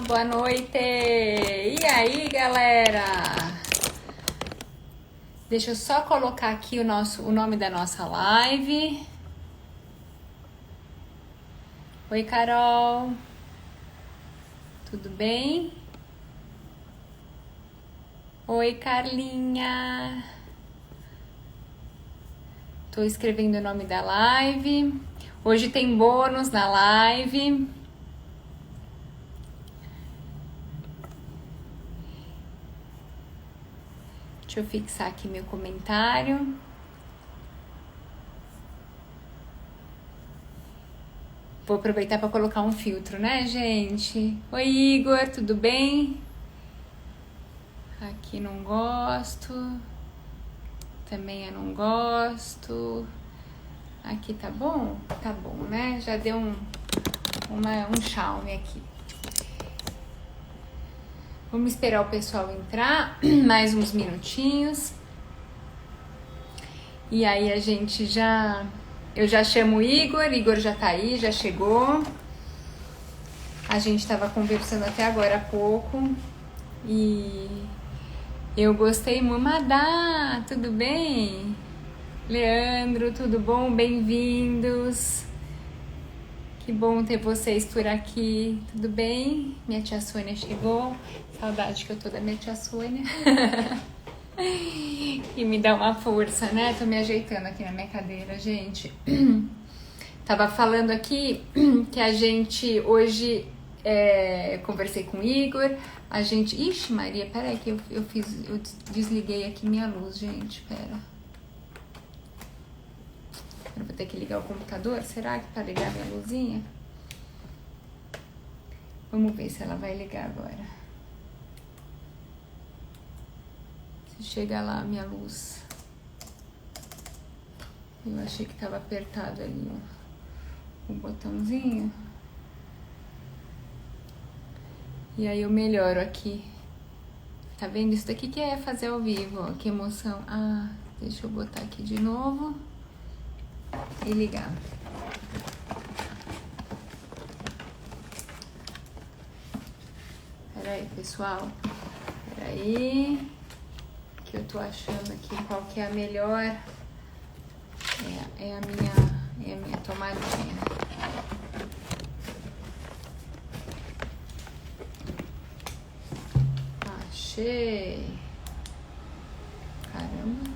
boa noite! E aí, galera? Deixa eu só colocar aqui o nome da nossa live. Oi, Carol. Tudo bem? Oi, Carlinha. Tô escrevendo o nome da live. Hoje tem bônus na live. Deixa eu fixar aqui meu comentário. Vou aproveitar para colocar um filtro, né, gente? Oi, Igor, tudo bem? Aqui não gosto. Também eu não gosto. Aqui tá bom? Tá bom, né? Já deu um charme aqui. Vamos esperar o pessoal entrar, mais uns minutinhos. E aí a gente já... Eu já chamo o Igor já tá aí, já chegou. A gente tava conversando até agora há pouco. E eu gostei muito. Madá, tudo bem? Leandro, tudo bom? Bem-vindos. Que bom ter vocês por aqui. Tudo bem? Minha tia Sônia chegou. Saudade que eu tô da minha tia Sônia. E me dá uma força, né? Tô me ajeitando aqui na minha cadeira, gente. Tava falando aqui que a gente hoje conversei com o Igor. A gente... Ixi, Maria, peraí que eu desliguei aqui minha luz, gente. Pera. Eu vou ter que ligar o computador? Será que tá ligar minha luzinha? Vamos ver se ela vai ligar agora. Se chega lá a minha luz. Eu achei que tava apertado ali, ó, o botãozinho. E aí eu melhoro aqui. Tá vendo? Isso daqui que é fazer ao vivo, ó. Que emoção. Ah, deixa eu botar aqui de novo. E ligar. Pera aí, pessoal. Pera aí. Que eu tô achando aqui qual que é a melhor. É a minha tomadinha. Achei. Caramba.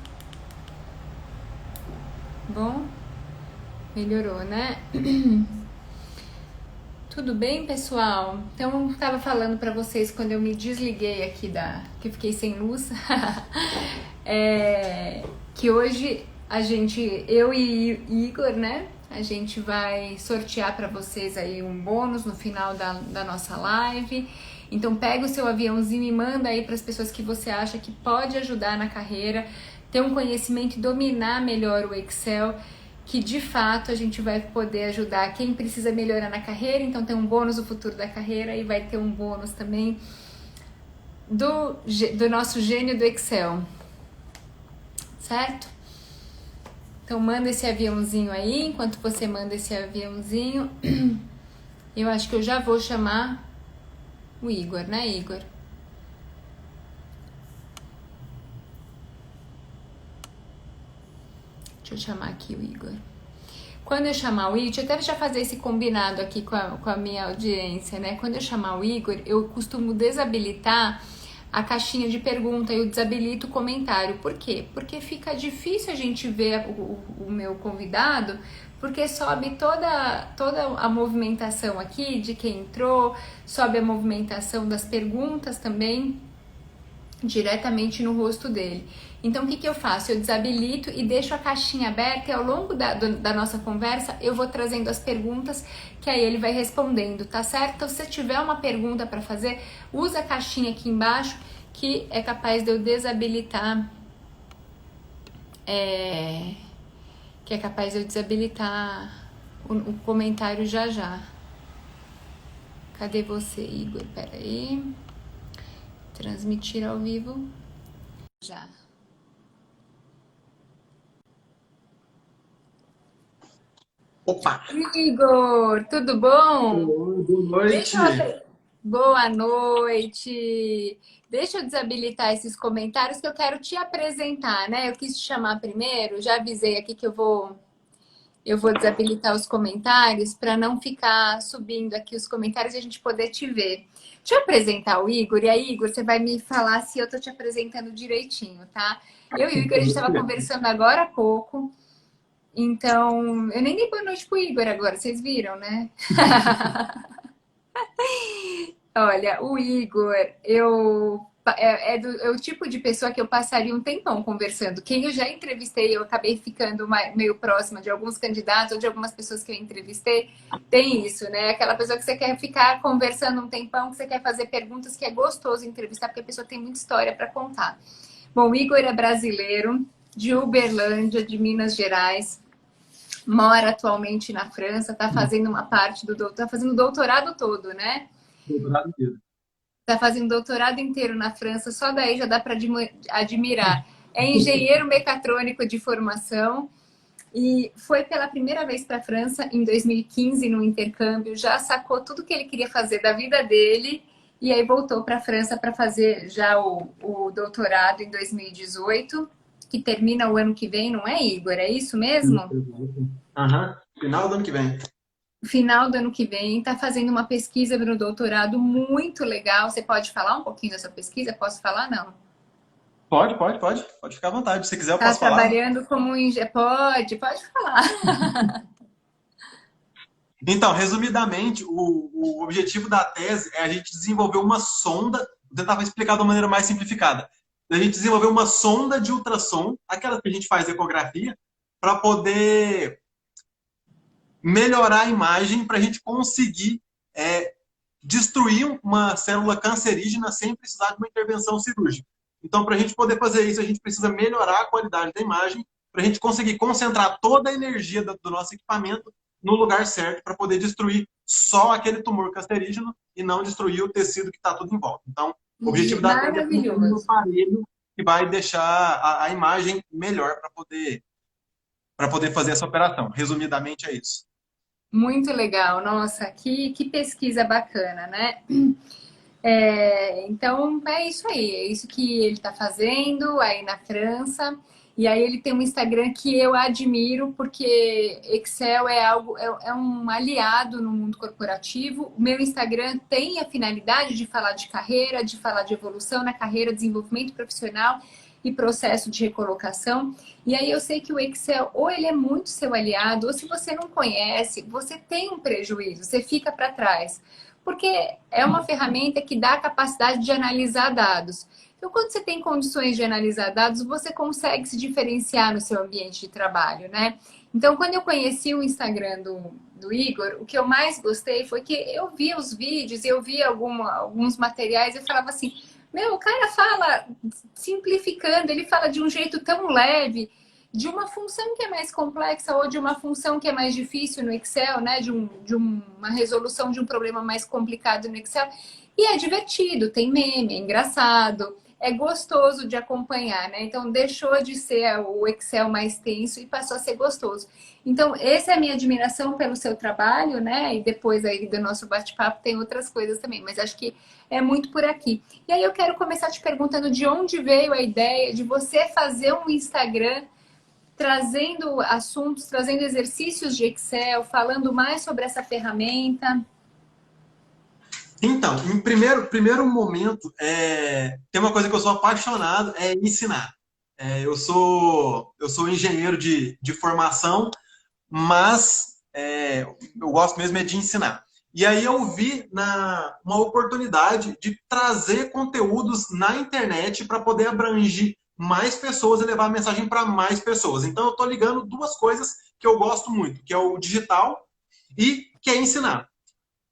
Bom, melhorou, né? Tudo bem, pessoal? Então, eu tava falando pra vocês quando eu me desliguei aqui que eu fiquei sem luz, que hoje eu e Igor, né? A gente vai sortear pra vocês aí um bônus no final da nossa live. Então, pega o seu aviãozinho e manda aí pras pessoas que você acha que pode ajudar na carreira, ter um conhecimento e dominar melhor o Excel, que de fato a gente vai poder ajudar quem precisa melhorar na carreira. Então tem um bônus do futuro da carreira e vai ter um bônus também do nosso gênio do Excel, certo? Então manda esse aviãozinho aí. Enquanto você manda esse aviãozinho, eu acho que eu já vou chamar o Igor, né, Igor? Deixa eu chamar aqui o Igor. Quando eu chamar o Igor, deixa eu até já fazer esse combinado aqui com a minha audiência, né? Quando eu chamar o Igor, eu costumo desabilitar a caixinha de pergunta e eu desabilito o comentário. Por quê? Porque fica difícil a gente ver o meu convidado, porque sobe toda a movimentação aqui de quem entrou, sobe a movimentação das perguntas também, diretamente no rosto dele. Então, o que eu faço? Eu desabilito e deixo a caixinha aberta e ao longo da nossa conversa eu vou trazendo as perguntas que aí ele vai respondendo, tá certo? Então, se você tiver uma pergunta para fazer, usa a caixinha aqui embaixo que é capaz de eu desabilitar, que é capaz de eu desabilitar o comentário já já. Cadê você, Igor? Pera aí. Transmitir ao vivo já. Opa! Igor, tudo bom? Boa noite. Boa noite. Deixa eu desabilitar esses comentários que eu quero te apresentar, né? Eu quis te chamar primeiro, já avisei aqui que eu vou desabilitar os comentários para não ficar subindo aqui os comentários e a gente poder te ver. Deixa eu apresentar o Igor, e aí, Igor, você vai me falar se eu tô te apresentando direitinho, tá? Eu e o Igor, a gente estava conversando agora há pouco, então eu nem dei boa noite pro Igor agora, vocês viram, né? Olha, o Igor, é o tipo de pessoa que eu passaria um tempão conversando. Quem eu já entrevistei, eu acabei ficando meio próxima de alguns candidatos ou de algumas pessoas que eu entrevistei. Tem isso, né? Aquela pessoa que você quer ficar conversando um tempão, que você quer fazer perguntas, que é gostoso entrevistar, porque a pessoa tem muita história para contar. Bom, o Igor é brasileiro, de Uberlândia, de Minas Gerais. Mora atualmente na França, está fazendo uma parte tá fazendo o doutorado todo, né? Doutorado inteiro. Está fazendo doutorado inteiro na França, só daí já dá para admirar. É engenheiro mecatrônico de formação e foi pela primeira vez para a França em 2015 no intercâmbio, já sacou tudo que ele queria fazer da vida dele e aí voltou para a França para fazer já o doutorado em 2018, que termina o ano que vem, não é, Igor? É isso mesmo? Aham. Final do ano que vem. Final do ano que vem, está fazendo uma pesquisa no doutorado muito legal. Você pode falar um pouquinho da sua pesquisa? Posso falar? Não. Pode, pode, pode. Pode ficar à vontade. Se você quiser, eu Está posso falar. trabalhando como engenheiro. Pode falar. Então, resumidamente, o objetivo da tese é a gente desenvolver uma sonda, vou tentar explicar de uma maneira mais simplificada. A gente desenvolver uma sonda de ultrassom, aquela que a gente faz ecografia, para poder melhorar a imagem, para a gente conseguir destruir uma célula cancerígena sem precisar de uma intervenção cirúrgica. Então, para a gente poder fazer isso, a gente precisa melhorar a qualidade da imagem, para a gente conseguir concentrar toda a energia do nosso equipamento no lugar certo, para poder destruir só aquele tumor cancerígeno e não destruir o tecido que está tudo em volta. Então, o objetivo da tese é construir um Maravilhoso. aparelho que vai deixar a imagem melhor para poder fazer essa operação. Resumidamente, é isso. Muito legal. Nossa, que pesquisa bacana, né? Então, é isso aí. É isso que ele está fazendo aí na França. E aí ele tem um Instagram que eu admiro, porque Excel é algo, é um aliado no mundo corporativo. O meu Instagram tem a finalidade de falar de carreira, de falar de evolução na carreira, desenvolvimento profissional e processo de recolocação. E aí eu sei que o Excel, ou ele é muito seu aliado, ou se você não conhece, você tem um prejuízo, você fica para trás. Porque é uma ferramenta que dá a capacidade de analisar dados. Então, quando você tem condições de analisar dados, você consegue se diferenciar no seu ambiente de trabalho, né? Então, quando eu conheci o Instagram do Igor, o que eu mais gostei foi que eu via os vídeos, eu via alguns materiais, eu falava assim, meu, o cara fala simplificando, ele fala de um jeito tão leve, de uma função que é mais complexa ou de uma função que é mais difícil no Excel, né? De uma resolução de um problema mais complicado no Excel. E é divertido, tem meme, é engraçado, é gostoso de acompanhar, né? Então deixou de ser o Excel mais tenso e passou a ser gostoso. Então, essa é a minha admiração pelo seu trabalho, né? E depois aí do nosso bate-papo tem outras coisas também, mas acho que é muito por aqui. E aí eu quero começar te perguntando de onde veio a ideia de você fazer um Instagram trazendo assuntos, trazendo exercícios de Excel, falando mais sobre essa ferramenta. Então, em primeiro momento, tem uma coisa que eu sou apaixonado, é ensinar. Eu sou engenheiro de formação, mas eu gosto mesmo é de ensinar. E aí eu vi uma oportunidade de trazer conteúdos na internet para poder abranger mais pessoas e levar a mensagem para mais pessoas. Então eu estou ligando duas coisas que eu gosto muito, que é o digital e que é ensinar.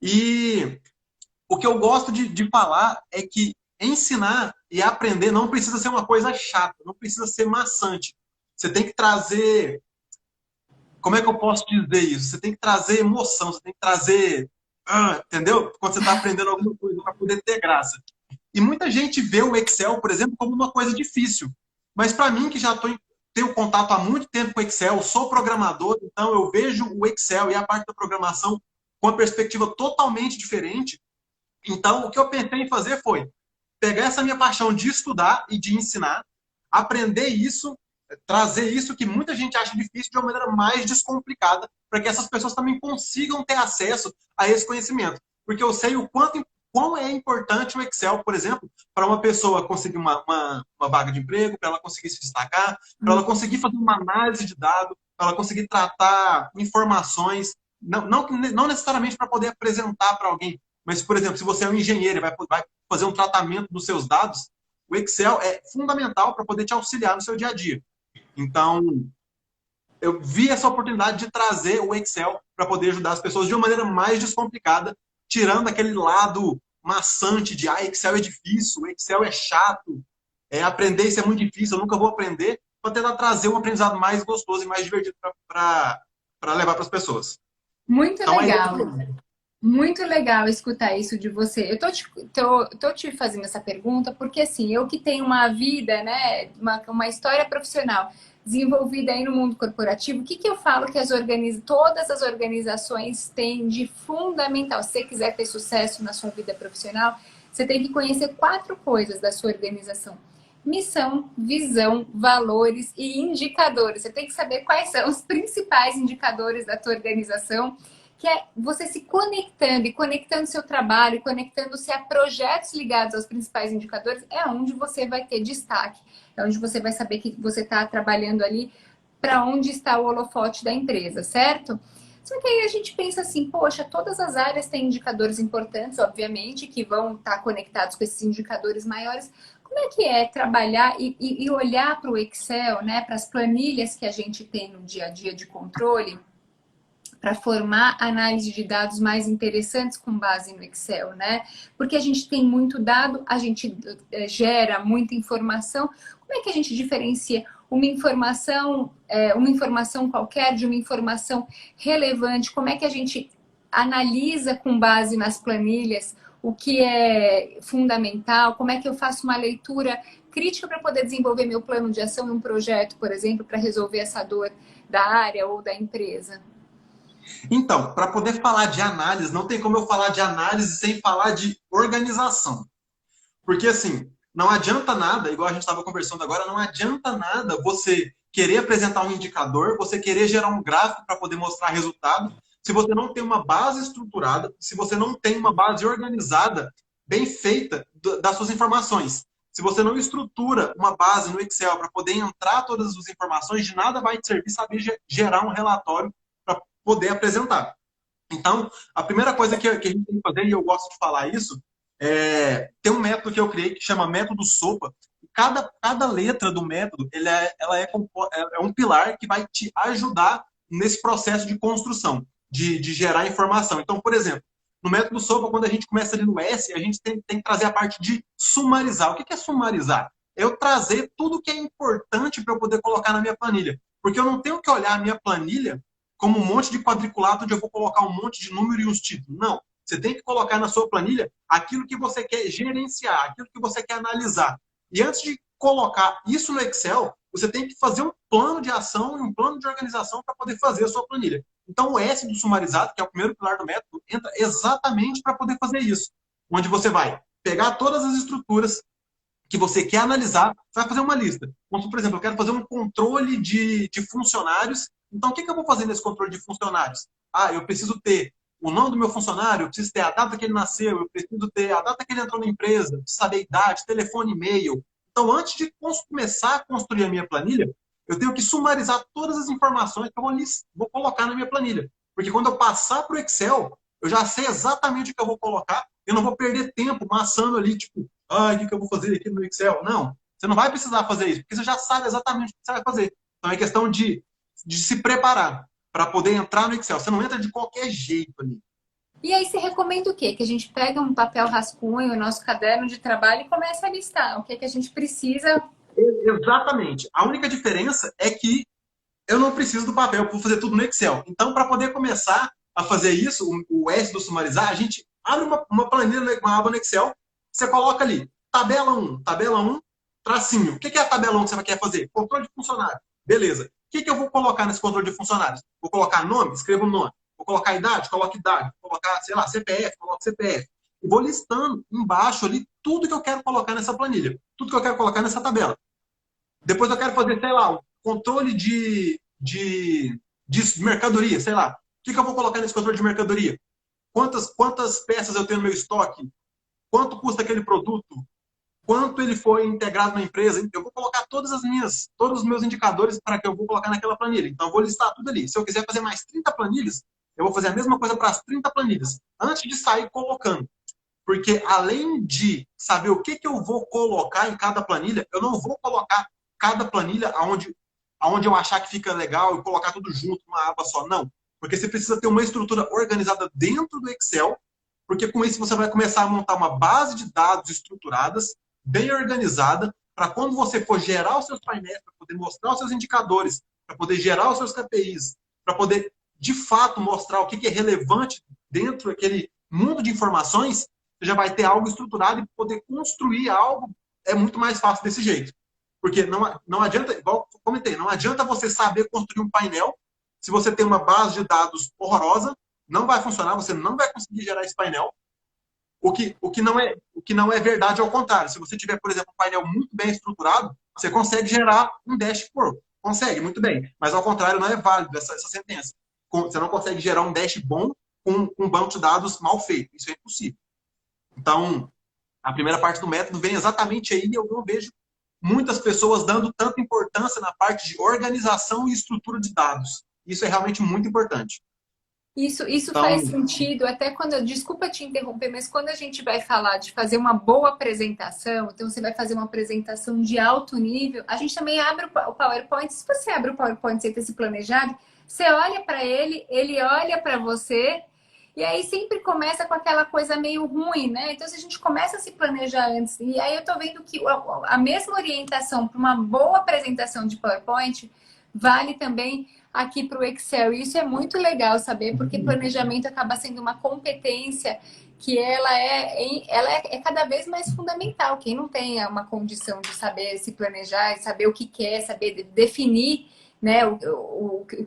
E o que eu gosto de falar é que ensinar e aprender não precisa ser uma coisa chata, não precisa ser maçante. Você tem que trazer. Como é que eu posso dizer isso? Você tem que trazer emoção, você tem que trazer. Entendeu? Quando você está aprendendo alguma coisa para poder ter graça. E muita gente vê o Excel, por exemplo, como uma coisa difícil. Mas para mim, que já tenho contato há muito tempo com o Excel, sou programador, então eu vejo o Excel e a parte da programação com uma perspectiva totalmente diferente. Então, o que eu pensei em fazer foi pegar essa minha paixão de estudar e de ensinar, aprender isso, trazer isso que muita gente acha difícil de uma maneira mais descomplicada, para que essas pessoas também consigam ter acesso a esse conhecimento. Porque eu sei o quão é importante o Excel, por exemplo, para uma pessoa conseguir uma vaga de emprego, para ela conseguir se destacar, para ela conseguir fazer uma análise de dados, para ela conseguir tratar informações, não necessariamente para poder apresentar para alguém, mas, por exemplo, se você é um engenheiro e vai fazer um tratamento dos seus dados, o Excel é fundamental para poder te auxiliar no seu dia a dia. Então, eu vi essa oportunidade de trazer o Excel para poder ajudar as pessoas de uma maneira mais descomplicada, tirando aquele lado maçante de Excel é difícil, Excel é chato, aprender isso é muito difícil, eu nunca vou aprender, para tentar trazer um aprendizado mais gostoso e mais divertido para levar para as pessoas. Muito Então, legal. Muito legal escutar isso de você. Eu tô te fazendo essa pergunta porque, assim, eu que tenho uma vida, né, uma história profissional desenvolvida aí no mundo corporativo, o que eu falo que todas as organizações têm de fundamental? Se você quiser ter sucesso na sua vida profissional, você tem que conhecer 4 coisas da sua organização: missão, visão, valores e indicadores. Você tem que saber quais são os principais indicadores da tua organização, que é você se conectando e conectando seu trabalho, conectando-se a projetos ligados aos principais indicadores, é onde você vai ter destaque, é onde você vai saber que você está trabalhando ali para onde está o holofote da empresa, certo? Só que aí a gente pensa assim, poxa, todas as áreas têm indicadores importantes, obviamente, que vão estar conectados com esses indicadores maiores. Como é que é trabalhar e olhar para o Excel, né, para as planilhas que a gente tem no dia a dia de controle, para formar análise de dados mais interessantes com base no Excel, né? Porque a gente tem muito dado, a gente gera muita informação. Como é que a gente diferencia uma informação qualquer de uma informação relevante? Como é que a gente analisa com base nas planilhas o que é fundamental? Como é que eu faço uma leitura crítica para poder desenvolver meu plano de ação em um projeto, por exemplo, para resolver essa dor da área ou da empresa? Então, para poder falar de análise, não tem como eu falar de análise sem falar de organização. Porque, assim, não adianta nada, igual a gente estava conversando agora, não adianta nada você querer apresentar um indicador, você querer gerar um gráfico para poder mostrar resultado, se você não tem uma base estruturada, se você não tem uma base organizada, bem feita das suas informações. Se você não estrutura uma base no Excel para poder entrar todas as informações, de nada vai te servir saber gerar um relatório para poder apresentar. Então, a primeira coisa que a gente tem que fazer, e eu gosto de falar isso, tem um método que eu criei que chama método SOPA. Cada letra do método ela é um pilar que vai te ajudar nesse processo de construção, de gerar informação. Então, por exemplo, no método SOPA, quando a gente começa ali no S, a gente tem que trazer a parte de sumarizar. O que é sumarizar? É eu trazer tudo que é importante para eu poder colocar na minha planilha. Porque eu não tenho que olhar a minha planilha como um monte de quadriculado onde eu vou colocar um monte de número e os títulos. Não. Você tem que colocar na sua planilha aquilo que você quer gerenciar, aquilo que você quer analisar. E antes de colocar isso no Excel, você tem que fazer um plano de ação e um plano de organização para poder fazer a sua planilha. Então, o S do sumarizado, que é o primeiro pilar do método, entra exatamente para poder fazer isso. Onde você vai pegar todas as estruturas que você quer analisar, vai fazer uma lista. Por exemplo, eu quero fazer um controle de funcionários. Então, o que eu vou fazer nesse controle de funcionários? Eu preciso ter o nome do meu funcionário, eu preciso ter a data que ele nasceu, eu preciso ter a data que ele entrou na empresa, preciso saber a idade, telefone, e-mail. Então, antes de começar a construir a minha planilha, eu tenho que sumarizar todas as informações que eu vou colocar na minha planilha. Porque quando eu passar para o Excel, eu já sei exatamente o que eu vou colocar, eu não vou perder tempo maçando ali, tipo, o que eu vou fazer aqui no Excel? Não, você não vai precisar fazer isso, porque você já sabe exatamente o que você vai fazer. Então, é questão de se preparar para poder entrar no Excel. Você não entra de qualquer jeito ali. E aí você recomenda o quê? Que a gente pega um papel rascunho, o nosso caderno de trabalho e começa a listar o que é que a gente precisa. Exatamente. A única diferença é que eu não preciso do papel, eu vou fazer tudo no Excel. Então, para poder começar a fazer isso, o S do sumarizar, a gente abre uma planilha, uma aba no Excel, você coloca ali, tabela 1, tracinho. O que é a tabela 1 que você quer fazer? Controle de funcionário. Beleza. O que eu vou colocar nesse controle de funcionários? Vou colocar nome? Escrevo o nome. Vou colocar idade? Coloco idade. Vou colocar, sei lá, CPF? Coloco CPF. e vou listando embaixo ali tudo que eu quero colocar nessa planilha, tudo que eu quero colocar nessa tabela. Depois eu quero fazer, sei lá, um controle de mercadoria, sei lá. O que eu vou colocar nesse controle de mercadoria? Quantas peças eu tenho no meu estoque? Quanto custa aquele produto? Quanto ele foi integrado na empresa? Eu vou colocar todos os meus indicadores para que eu vou colocar naquela planilha. Então, eu vou listar tudo ali. Se eu quiser fazer mais 30 planilhas, eu vou fazer a mesma coisa para as 30 planilhas, antes de sair colocando. Porque, além de saber o que eu vou colocar em cada planilha, eu não vou colocar cada planilha aonde eu achar que fica legal e colocar tudo junto numa aba só. Não. Porque você precisa ter uma estrutura organizada dentro do Excel, porque com isso você vai começar a montar uma base de dados estruturadas, bem organizada, para quando você for gerar os seus painéis, para poder mostrar os seus indicadores, para poder gerar os seus KPIs, para poder, de fato, mostrar o que é relevante dentro daquele mundo de informações, você já vai ter algo estruturado e poder construir algo é muito mais fácil desse jeito. Porque não adianta, igual eu comentei, não adianta você saber construir um painel se você tem uma base de dados horrorosa, não vai funcionar, você não vai conseguir gerar esse painel. O que não é verdade ao contrário. Se você tiver, por exemplo, um painel muito bem estruturado, você consegue gerar um dashboard. Consegue, muito bem. Mas ao contrário, não é válido essa sentença. Você não consegue gerar um dash bom com um banco de dados mal feito. Isso é impossível. Então, a primeira parte do método vem exatamente aí e eu não vejo muitas pessoas dando tanta importância na parte de organização e estrutura de dados. Isso é realmente muito importante. Isso Então, faz sentido, até quando, desculpa te interromper, mas quando a gente vai falar de fazer uma boa apresentação, então você vai fazer uma apresentação de alto nível, a gente também abre o PowerPoint. Se você abre o PowerPoint sem ter se planejado, você olha para ele, ele olha para você, e aí sempre começa com aquela coisa meio ruim, né? Então, se a gente começa a se planejar antes, e aí eu tô vendo que a mesma orientação para uma boa apresentação de PowerPoint vale também aqui para o Excel. E isso é muito legal saber, porque planejamento acaba sendo uma competência que ela é cada vez mais fundamental. Quem não tem uma condição de saber se planejar, saber o que quer, saber definir, né,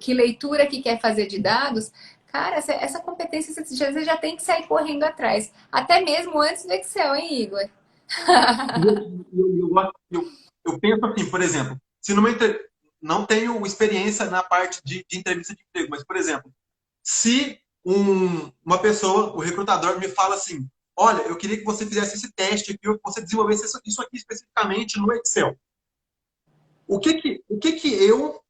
que leitura que quer fazer de dados, cara, essa competência você já tem que sair correndo atrás. Até mesmo antes do Excel, hein, Igor? eu penso assim, por exemplo, se não tenho experiência na parte de entrevista de emprego, mas, por exemplo, se uma pessoa, o recrutador, me fala assim, olha, eu queria que você fizesse esse teste aqui, ou que você desenvolvesse isso aqui especificamente no Excel. O que eu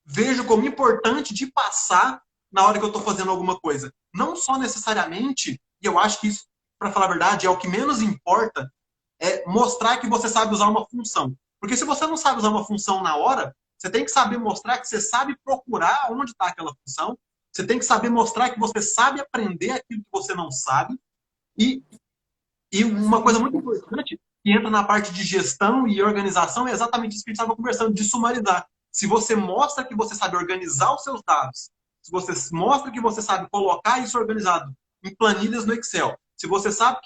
vejo como importante de passar na hora que eu estou fazendo alguma coisa? Não só necessariamente, e eu acho que isso, para falar a verdade, é o que menos importa, é mostrar que você sabe usar uma função. Porque se você não sabe usar uma função na hora, você tem que saber mostrar que você sabe procurar onde está aquela função, você tem que saber mostrar que você sabe aprender aquilo que você não sabe, e, e uma coisa muito importante, que entra na parte de gestão e organização, é exatamente isso que a gente estava conversando, de sumarizar. Se você mostra que você sabe organizar os seus dados, se você mostra que você sabe colocar isso organizado em planilhas no Excel, se você sabe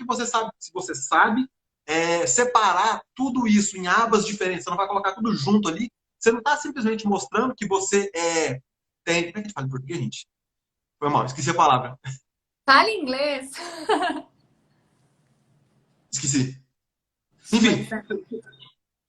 separar tudo isso em abas diferentes, você não vai colocar tudo junto ali, você não está simplesmente mostrando que você tem... Como é que a gente fala em português, gente? Foi mal, esqueci a palavra. Fala inglês. Esqueci. Enfim,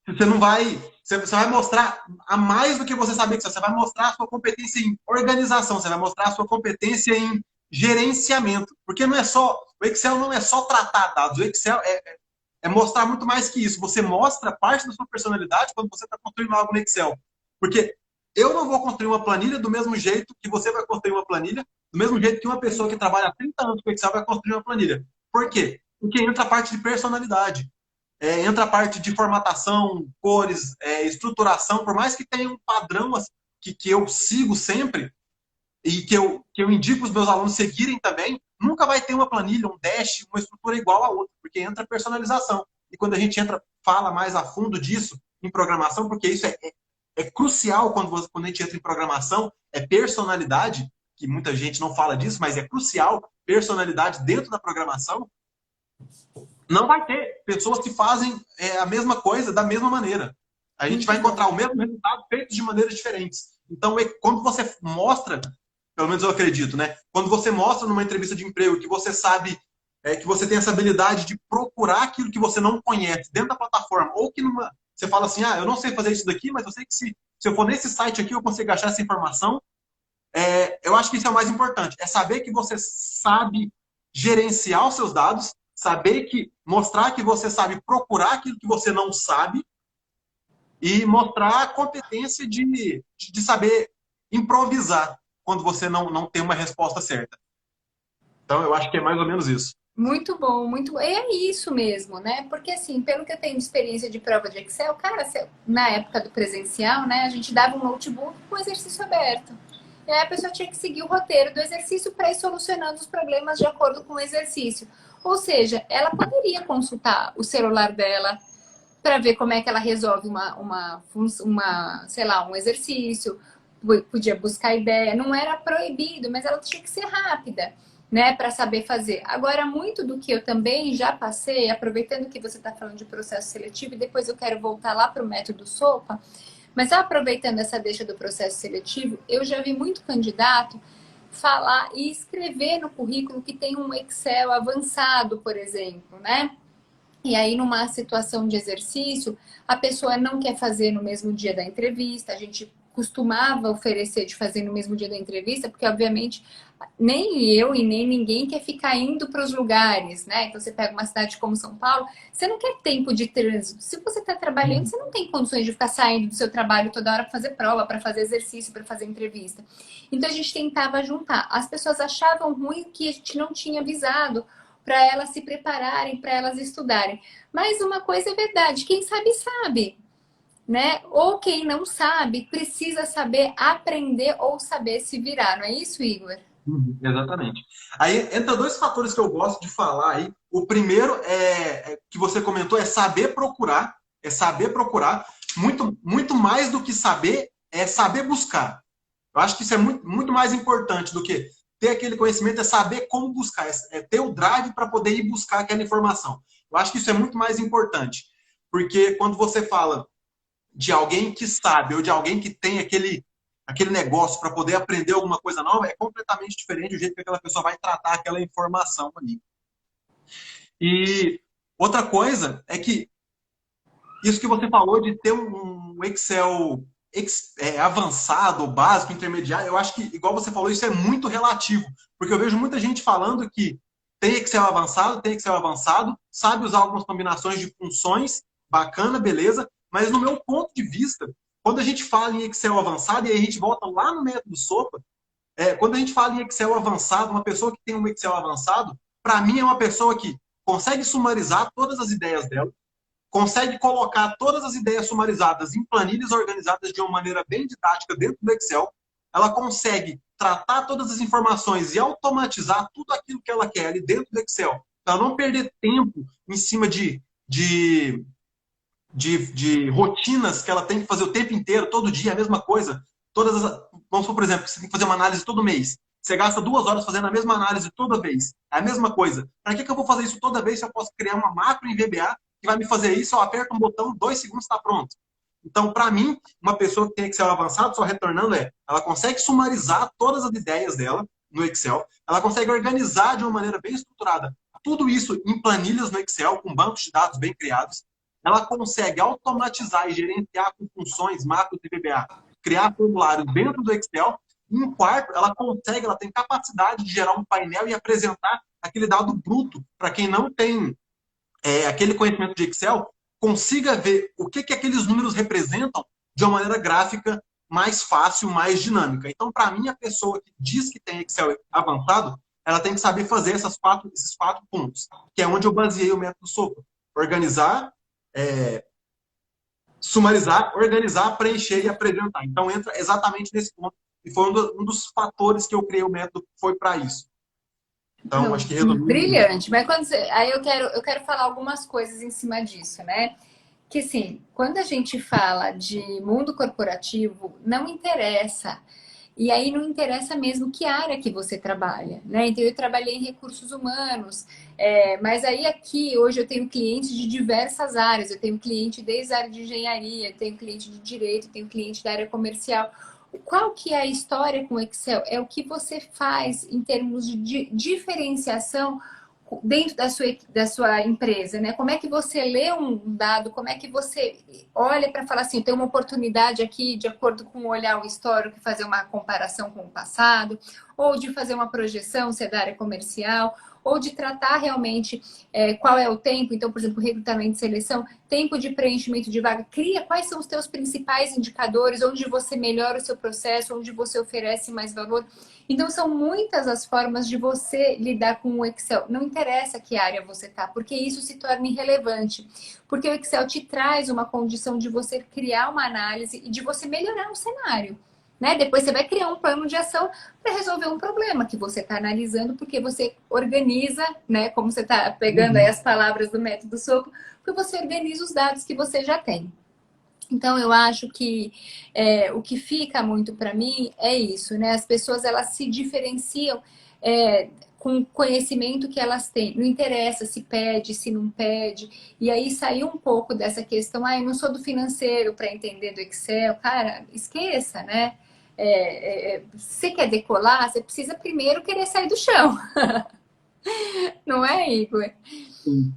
você não vai... Você vai mostrar a mais do que você saber que você vai mostrar a sua competência em organização, você vai mostrar a sua competência em gerenciamento. Porque não é só... O Excel não é só tratar dados, o Excel é mostrar muito mais que isso. Você mostra parte da sua personalidade quando você está construindo algo no Excel. Porque eu não vou construir uma planilha do mesmo jeito que você vai construir uma planilha, do mesmo jeito que uma pessoa que trabalha há 30 anos com Excel vai construir uma planilha. Por quê? Porque entra a parte de personalidade. Entra a parte de formatação, cores, estruturação. Por mais que tenha um padrão que eu sigo sempre, e que eu indico os meus alunos seguirem também, nunca vai ter uma planilha, um dash, uma estrutura igual a outra, porque entra personalização. E quando a gente fala mais a fundo disso em programação, porque isso é crucial quando a gente entra em programação, é personalidade, que muita gente não fala disso, mas é crucial, personalidade dentro da programação, não vai ter pessoas que fazem a mesma coisa da mesma maneira. A gente vai encontrar o mesmo resultado feito de maneiras diferentes. Então, quando você mostra, pelo menos eu acredito, né? Quando você mostra numa entrevista de emprego que você sabe que você tem essa habilidade de procurar aquilo que você não conhece dentro da plataforma, ou que você fala assim, eu não sei fazer isso daqui, mas eu sei que se eu for nesse site aqui, eu consigo achar essa informação. Eu acho que isso é o mais importante, é saber que você sabe gerenciar os seus dados, saber mostrar que você sabe procurar aquilo que você não sabe e mostrar a competência de saber improvisar quando você não tem uma resposta certa. Então, eu acho que é mais ou menos isso. Muito bom, muito bom. É isso mesmo, né? Porque assim, pelo que eu tenho de experiência de prova de Excel, cara, na época do presencial, né, a gente dava um notebook com o exercício aberto. E aí a pessoa tinha que seguir o roteiro do exercício para ir solucionando os problemas de acordo com o exercício. Ou seja, ela poderia consultar o celular dela para ver como é que ela resolve sei lá, um exercício, podia buscar ideia. Não era proibido, mas ela tinha que ser rápida, né, para saber fazer. Agora, muito do que eu também já passei, aproveitando que você está falando de processo seletivo, e depois eu quero voltar lá para o método SOPA, mas aproveitando essa deixa do processo seletivo, eu já vi muito candidato falar e escrever no currículo que tem um Excel avançado, por exemplo, né? E aí, numa situação de exercício, a pessoa não quer fazer no mesmo dia da entrevista. A gente costumava oferecer de fazer no mesmo dia da entrevista, porque, obviamente, nem eu e nem ninguém quer ficar indo para os lugares, né? Então, você pega uma cidade como São Paulo, você não quer tempo de trânsito. Se você está trabalhando, você não tem condições de ficar saindo do seu trabalho toda hora para fazer prova, para fazer exercício, para fazer entrevista. Então, a gente tentava juntar. As pessoas achavam ruim que a gente não tinha avisado para elas se prepararem, para elas estudarem. Mas uma coisa é verdade, quem sabe, sabe, né? Ou quem não sabe, precisa saber aprender ou saber se virar, não é isso, Igor? Exatamente. Aí entra dois fatores que eu gosto de falar aí. O primeiro que você comentou é saber procurar, muito mais do que saber é saber buscar. Eu acho que isso é muito mais importante do que ter aquele conhecimento, é saber como buscar, é ter o drive para poder ir buscar aquela informação. Eu acho que isso é muito mais importante, porque quando você fala de alguém que sabe ou de alguém que tem aquele negócio para poder aprender alguma coisa nova, é completamente diferente do jeito que aquela pessoa vai tratar aquela informação ali. E outra coisa é que isso que você falou de ter um Excel avançado, básico, intermediário, eu acho que, igual você falou, isso é muito relativo. Porque eu vejo muita gente falando que tem Excel avançado, sabe usar algumas combinações de funções, bacana, beleza, mas no meu ponto de vista, quando a gente fala em Excel avançado, e aí a gente volta lá no método SOPA, quando a gente fala em Excel avançado, uma pessoa que tem um Excel avançado, para mim é uma pessoa que consegue sumarizar todas as ideias dela, consegue colocar todas as ideias sumarizadas em planilhas organizadas de uma maneira bem didática dentro do Excel. Ela consegue tratar todas as informações e automatizar tudo aquilo que ela quer ali dentro do Excel. Para não perder tempo em cima de rotinas que ela tem que fazer o tempo inteiro, todo dia, a mesma coisa. Vamos supor, por exemplo, você tem que fazer uma análise todo mês. Você gasta 2 horas fazendo a mesma análise toda vez. É a mesma coisa. Para que eu vou fazer isso toda vez se eu posso criar uma macro em VBA que vai me fazer isso? Eu aperto um botão, 2 segundos está pronto. Então, para mim, uma pessoa que tem Excel avançado, só retornando, ela consegue sumarizar todas as ideias dela no Excel, ela consegue organizar de uma maneira bem estruturada tudo isso em planilhas no Excel, com bancos de dados bem criados, ela consegue automatizar e gerenciar com funções, macros e VBA, criar formulários dentro do Excel. E em quarto, ela tem capacidade de gerar um painel e apresentar aquele dado bruto para quem não tem aquele conhecimento de Excel, consiga ver o que aqueles números representam de uma maneira gráfica mais fácil, mais dinâmica. Então, para mim, a pessoa que diz que tem Excel avançado, ela tem que saber fazer esses 4 pontos, que é onde eu baseei o método SOPA. Organizar, sumarizar, organizar, preencher e apresentar. Então, entra exatamente nesse ponto. E foi um dos fatores que eu criei o método, foi para isso. Então, Não, acho que resumindo. brilhante. Mas aí eu quero falar algumas coisas em cima disso, né? Que assim, quando a gente fala de mundo corporativo, não interessa. E aí não interessa mesmo que área que você trabalha, né? Então eu trabalhei em recursos humanos, mas aí aqui hoje eu tenho clientes de diversas áreas. Eu tenho cliente desde a área de engenharia, eu tenho cliente de direito, eu tenho cliente da área comercial. Qual que é a história com o Excel? É o que você faz em termos de diferenciação dentro da sua empresa, né? Como é que você lê um dado, como é que você olha para falar assim, tem uma oportunidade aqui, de acordo com olhar o histórico, fazer uma comparação com o passado, ou de fazer uma projeção, se é da área comercial, ou de tratar realmente qual é o tempo, então, por exemplo, recrutamento e seleção, tempo de preenchimento de vaga, cria quais são os teus principais indicadores, onde você melhora o seu processo, onde você oferece mais valor. Então, são muitas as formas de você lidar com o Excel. Não interessa que área você está, porque isso se torna irrelevante. Porque o Excel te traz uma condição de você criar uma análise e de você melhorar o cenário. Né? Depois você vai criar um plano de ação para resolver um problema que você está analisando, porque você organiza, né? Como você está pegando aí as palavras do método Sopo, porque você organiza os dados que você já tem. Então, eu acho que o que fica muito para mim é isso, né? As pessoas, elas se diferenciam com o conhecimento que elas têm. Não interessa se pede, se não pede. E aí saiu um pouco dessa questão, eu não sou do financeiro para entender do Excel. Cara, esqueça, né? Você quer decolar, você precisa primeiro querer sair do chão. Não é, Igor? Sim.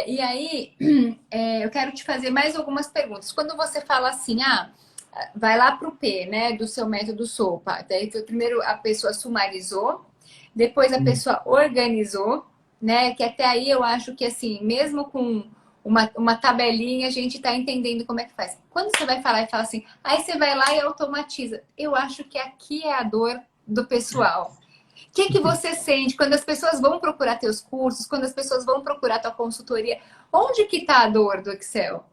E aí, eu quero te fazer mais algumas perguntas. Quando você fala assim, vai lá para o P, né, do seu método SOPA. Daí, primeiro a pessoa sumarizou, depois a pessoa organizou, né, que até aí eu acho que, assim, mesmo com uma tabelinha, a gente está entendendo como é que faz. Quando você vai falar e fala assim, aí você vai lá e automatiza. Eu acho que aqui é a dor do pessoal. O que você sente quando as pessoas vão procurar teus cursos, quando as pessoas vão procurar tua consultoria? Onde que está a dor do Excel?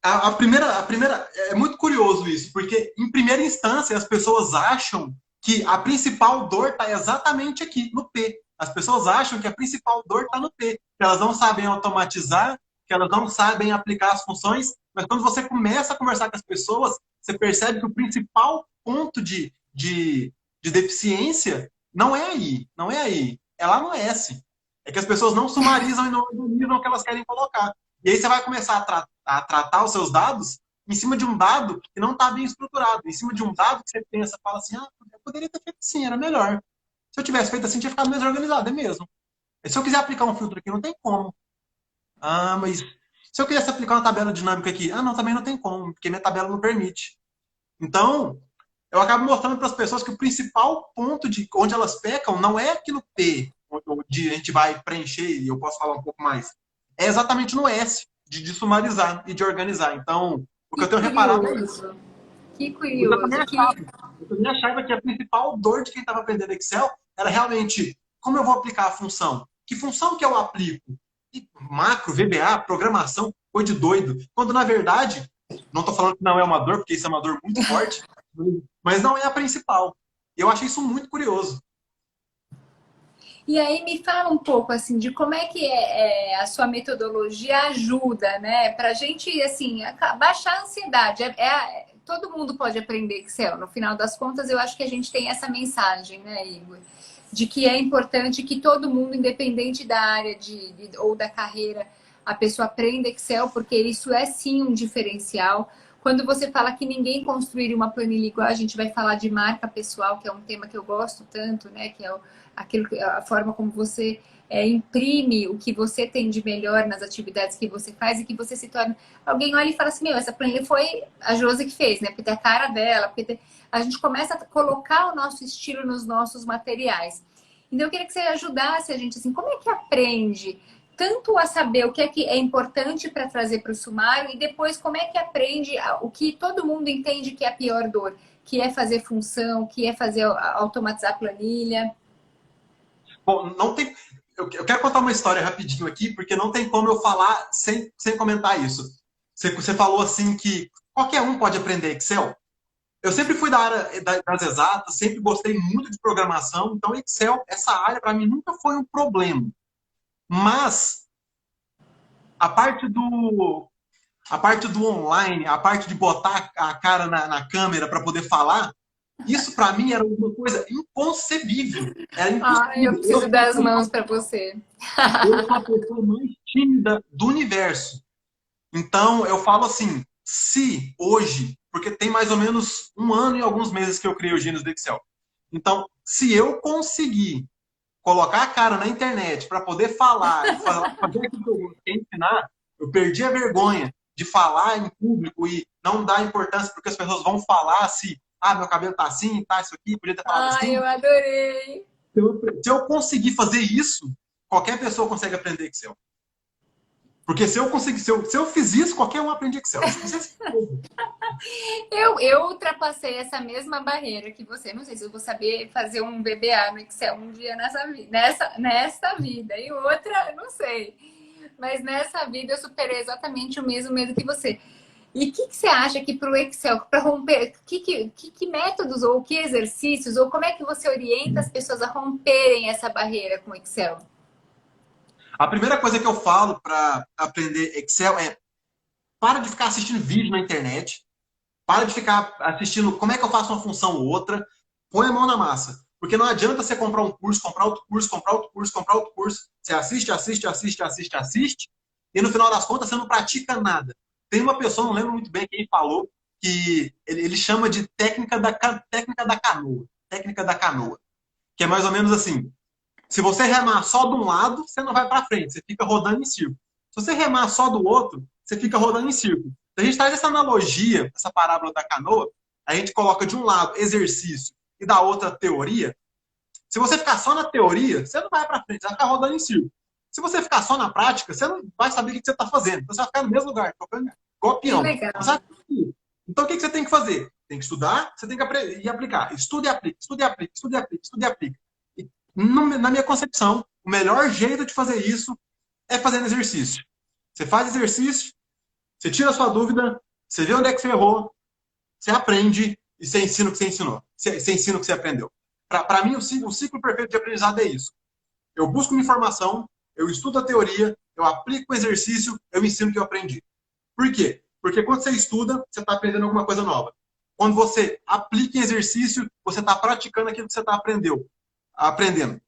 A primeira é muito curioso isso, porque em primeira instância as pessoas acham que a principal dor está exatamente aqui, no P. As pessoas acham que a principal dor está no P, que elas não sabem automatizar, que elas não sabem aplicar as funções, mas quando você começa a conversar com as pessoas, você percebe que o principal ponto de deficiência não é aí, não é aí, é lá no S. É que as pessoas não sumarizam e não organizam o que elas querem colocar. E aí você vai começar a tratar os seus dados em cima de um dado que não está bem estruturado, em cima de um dado que você pensa, fala assim, eu poderia ter feito assim, era melhor. Se eu tivesse feito assim, tinha ficado mais organizado, é mesmo. E se eu quiser aplicar um filtro aqui, não tem como. Mas se eu quisesse aplicar uma tabela dinâmica aqui, não, também não tem como, porque minha tabela não permite. Então, eu acabo mostrando para as pessoas que o principal ponto de onde elas pecam não é aqui no P, onde a gente vai preencher, e eu posso falar um pouco mais. É exatamente no S, de sumarizar e de organizar. Então, o que eu tenho reparado é isso. Que curioso. Eu também achava que a principal dor de quem estava aprendendo Excel era realmente como eu vou aplicar a função. Que função que eu aplico? E macro, VBA, programação, coisa de doido. Quando, na verdade, não estou falando que não é uma dor, porque isso é uma dor muito forte, mas não é a principal. Eu achei isso muito curioso. E aí me fala um pouco assim de como é que a sua metodologia ajuda, né? Pra gente assim baixar a ansiedade. Todo mundo pode aprender Excel. No final das contas, eu acho que a gente tem essa mensagem, né, Igor? De que é importante que todo mundo, independente da área ou da carreira, a pessoa aprenda Excel, porque isso é sim um diferencial. Quando você fala que ninguém construiria uma planilha igual, a gente vai falar de marca pessoal, que é um tema que eu gosto tanto, né? Que é a forma como você imprime o que você tem de melhor nas atividades que você faz e que você se torna. Alguém olha e fala assim: essa planilha foi a Josi que fez, né? Porque tem a cara dela, a gente começa a colocar o nosso estilo nos nossos materiais. Então, eu queria que você ajudasse a gente assim: como é que aprende? Tanto a saber o que é importante para trazer para o sumário e depois como é que aprende o que todo mundo entende que é a pior dor, que é fazer função, que é fazer automatizar a planilha. Bom, não tem. Eu quero contar uma história rapidinho aqui, porque não tem como eu falar sem comentar isso. Você falou assim que qualquer um pode aprender Excel. Eu sempre fui da área das exatas, sempre gostei muito de programação, então Excel, essa área para mim nunca foi um problema. Mas a parte do online, a parte de botar a cara na câmera para poder falar, isso para mim era uma coisa inconcebível. Era impossível. Eu preciso dar as mãos para você. Eu sou a pessoa mais tímida do universo. Então, eu falo assim, se hoje, porque tem mais ou menos um ano e alguns meses que eu criei o Gênios do Excel, Então, se eu conseguir colocar a cara na internet para poder falar e fazer aquilo que eu quero ensinar, eu perdi a vergonha de falar em público e não dar importância porque as pessoas vão falar se, meu cabelo tá assim, tá isso aqui, podia ter falado Ai, assim. eu adorei. Se eu conseguir fazer isso, qualquer pessoa consegue aprender Excel. Porque se eu conseguir, se eu fiz isso, qualquer um aprende Excel. Eu ultrapassei essa mesma barreira que você. Não sei se eu vou saber fazer um VBA no Excel um dia nessa vida. E outra, não sei. Mas nessa vida eu superei exatamente o mesmo medo que você. E o que você acha que para o Excel, para romper, que métodos ou que exercícios, ou como é que você orienta as pessoas a romperem essa barreira com o Excel? A primeira coisa que eu falo para aprender Excel é para de ficar assistindo vídeo na internet, para de ficar assistindo como é que eu faço uma função ou outra, põe a mão na massa. Porque não adianta você comprar um curso, comprar outro curso, comprar outro curso, comprar outro curso. Você assiste, assiste, assiste, assiste, assiste, e no final das contas você não pratica nada. Tem uma pessoa, não lembro muito bem quem falou, que ele chama de técnica da canoa. Técnica da canoa. Que é mais ou menos assim. Se você remar só de um lado, você não vai para frente, você fica rodando em círculo. Se você remar só do outro, você fica rodando em círculo. Se a gente traz essa analogia, essa parábola da canoa, a gente coloca de um lado exercício e da outra teoria. Se você ficar só na teoria, você não vai para frente, você vai ficar rodando em círculo. Se você ficar só na prática, você não vai saber o que você está fazendo. Você vai ficar no mesmo lugar, tocando igual Que peão. legal. Então, o que você tem que fazer? Tem que estudar, você tem que aprender e aplicar. Estude e aplique, estude e aplique, estude e aplique, estude e aplique. Na minha concepção, o melhor jeito de fazer isso é fazendo exercício. Você faz exercício, você tira a sua dúvida, você vê onde é que você errou, você aprende e você ensina o que você ensinou. Você ensina o que você aprendeu. Para mim, o ciclo perfeito de aprendizado é isso. Eu busco uma informação, eu estudo a teoria, eu aplico o exercício, eu ensino o que eu aprendi. Por quê? Porque quando você estuda, você está aprendendo alguma coisa nova. Quando você aplica em exercício, você está praticando aquilo que você está aprendendo.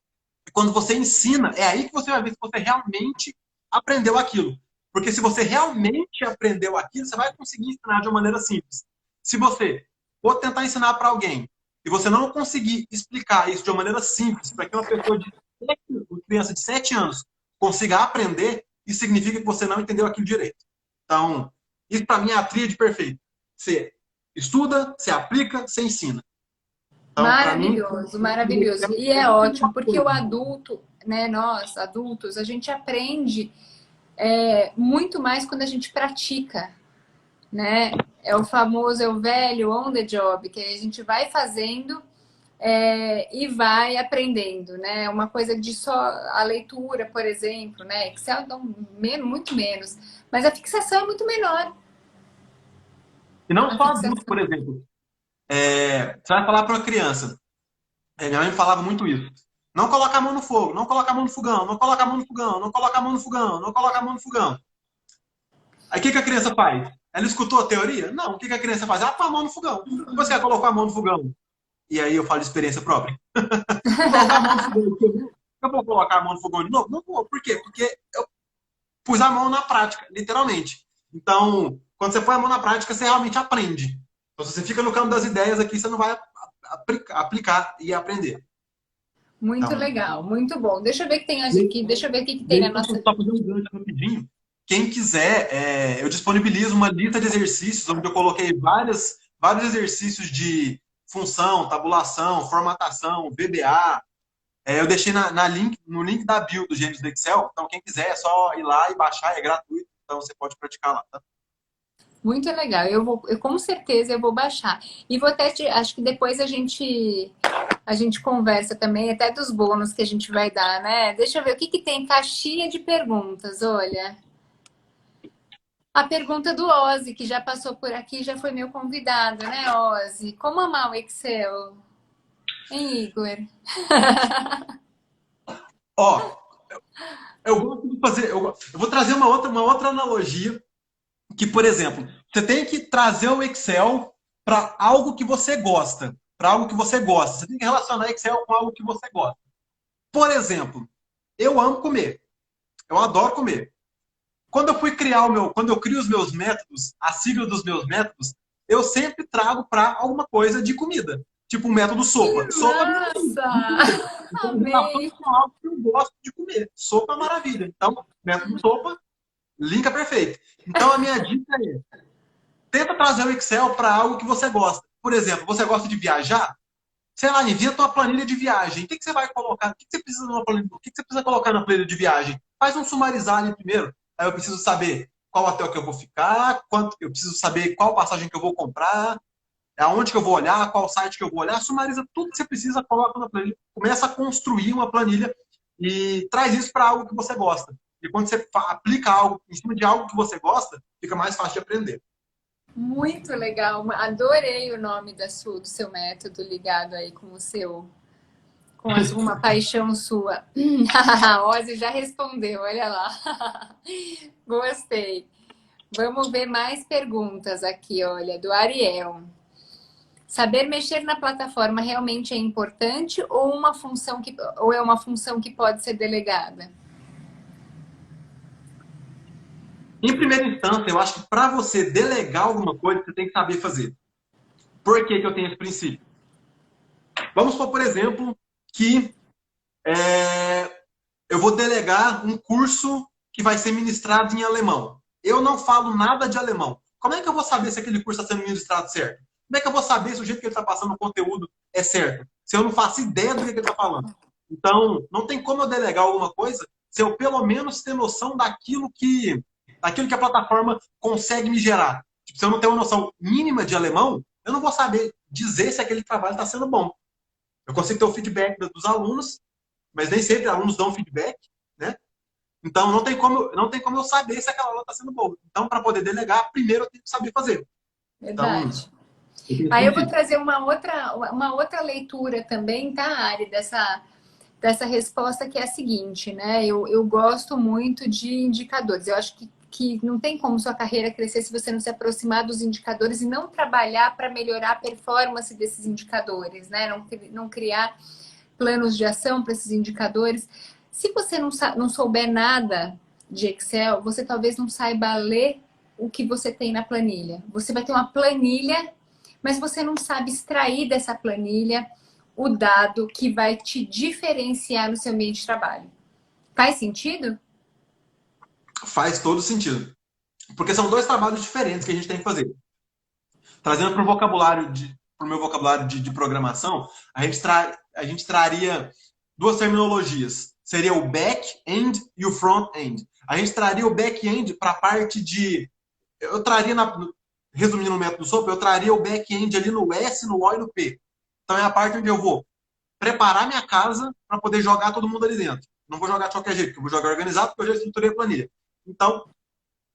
E quando você ensina, é aí que você vai ver se você realmente aprendeu aquilo. Porque se você realmente aprendeu aquilo, você vai conseguir ensinar de uma maneira simples. Se você for tentar ensinar para alguém e você não conseguir explicar isso de uma maneira simples, para que uma pessoa uma criança de 7 anos consiga aprender, isso significa que você não entendeu aquilo direito. Então, isso para mim é a tríade perfeita. Você estuda, você aplica, você ensina. Então, para mim, Maravilhoso, maravilhoso. E é ótimo, porque o adulto, né, nós adultos, a gente aprende muito mais quando a gente pratica, né? É o famoso, é o velho on the job, que a gente vai fazendo e vai aprendendo, né? Uma coisa de só a leitura, por exemplo, né? Excel dá muito menos, mas a fixação é muito menor. e não A só adulto, por fixação. exemplo. Você vai falar para uma criança. Minha mãe falava muito isso. Não coloca a mão no fogo, não coloca a mão no fogão, não coloca a mão no fogão, não coloca a mão no fogão, não coloca a mão no fogão. Aí o que a criança faz? Ela escutou a teoria? Não. O que a criança faz? Ela põe a mão no fogão. Você já colocou a mão no fogão? E aí eu falo de experiência própria. Colocar a mão no fogão. Eu vou colocar a mão no fogão de novo? Não vou. Por quê? Porque eu pus a mão na prática, literalmente. Então, quando você põe a mão na prática, você realmente aprende. Então, se você fica no campo das ideias aqui, você não vai aplicar e aprender. Muito Então, legal, muito bom. Deixa eu ver o que tem e aqui, deixa eu ver o que tem na aí, nossa. só fazer um gancho rapidinho. Quem quiser, eu disponibilizo uma lista de exercícios, onde eu coloquei vários exercícios de função, tabulação, formatação, VBA. Eu deixei no link da bio do Gênios do Excel. Então, quem quiser, é só ir lá e baixar, é gratuito. Então, você pode praticar lá. Tá? Muito legal. Eu com certeza eu vou baixar. E vou até acho que depois a gente conversa também até dos bônus que a gente vai dar, né? Deixa eu ver o que tem caixinha de perguntas, olha. A pergunta do Ozzy, que já passou por aqui, já foi meu convidado, né, Ozzy? Como amar o Excel? Hein, Igor? Ó, eu gosto de fazer. Eu vou trazer uma outra analogia. Que, por exemplo, você tem que trazer o Excel para algo que você gosta. Para algo que você gosta. Você tem que relacionar Excel com algo que você gosta. Por exemplo, eu amo comer. Eu adoro comer. Quando eu crio os meus métodos, a sigla dos meus métodos, eu sempre trago para alguma coisa de comida. tipo o método sopa. Sopa Massa! então, Amei! é algo que eu gosto de comer. Sopa é maravilha. Então, método sopa, linka perfeito. Então, a minha dica é, tenta trazer o Excel para algo que você gosta. Por exemplo, você gosta de viajar? Sei lá, inventa uma planilha de viagem. O que você vai colocar? O que você precisa numa planilha? O que você precisa colocar na planilha de viagem? Faz um sumarizar ali primeiro. Aí eu preciso saber qual hotel que eu vou ficar, quanto, eu preciso saber qual passagem que eu vou comprar, aonde que eu vou olhar, qual site que eu vou olhar. Sumariza tudo que você precisa, coloca na planilha. Começa a construir uma planilha e traz isso para algo que você gosta. E quando você aplica algo em cima de algo que você gosta, fica mais fácil de aprender. Muito legal, adorei o nome do seu método ligado aí com o seu, com uma paixão sua. A Ozzy já respondeu, olha lá. Gostei. Vamos ver mais perguntas aqui, olha, do Ariel. Saber mexer na plataforma realmente é importante ou é uma função que pode ser delegada? Em primeira instância, eu acho que para você delegar alguma coisa, você tem que saber fazer. Por que eu tenho esse princípio? Vamos supor, por exemplo, que eu vou delegar um curso que vai ser ministrado em alemão. Eu não falo nada de alemão. Como é que eu vou saber se aquele curso está sendo ministrado certo? Como é que eu vou saber se o jeito que ele está passando o conteúdo é certo? Se eu não faço ideia do que ele está falando. Então, não tem como eu delegar alguma coisa se eu pelo menos ter noção daquilo que a plataforma consegue me gerar. Tipo, se eu não tenho uma noção mínima de alemão, eu não vou saber dizer se aquele trabalho está sendo bom. Eu consigo ter o feedback dos alunos, mas nem sempre alunos dão feedback, né? Então não tem como eu saber se aquela aula está sendo boa. Então, para poder delegar, primeiro eu tenho que saber fazer. Então, Verdade. Aí eu vou trazer uma outra leitura também, tá, Ari, dessa resposta que é a seguinte, né? Eu gosto muito de indicadores. Eu acho que não tem como sua carreira crescer se você não se aproximar dos indicadores e não trabalhar para melhorar a performance desses indicadores, né? Não criar planos de ação para esses indicadores. Se você não souber nada de Excel, você talvez não saiba ler o que você tem na planilha. Você vai ter uma planilha, mas você não sabe extrair dessa planilha o dado que vai te diferenciar no seu ambiente de trabalho. Faz sentido? faz todo sentido. Porque são dois trabalhos diferentes que a gente tem que fazer. Trazendo para o meu vocabulário de programação, a gente traria duas terminologias. Seria o back-end e o front-end. A gente traria o back-end para a parte de... Eu traria, resumindo o método SOAP, eu traria o back-end ali no S, no O e no P. Então é a parte onde eu vou preparar minha casa para poder jogar todo mundo ali dentro. Não vou jogar de qualquer jeito, porque eu vou jogar organizado, porque eu já estruturei a planilha. Então,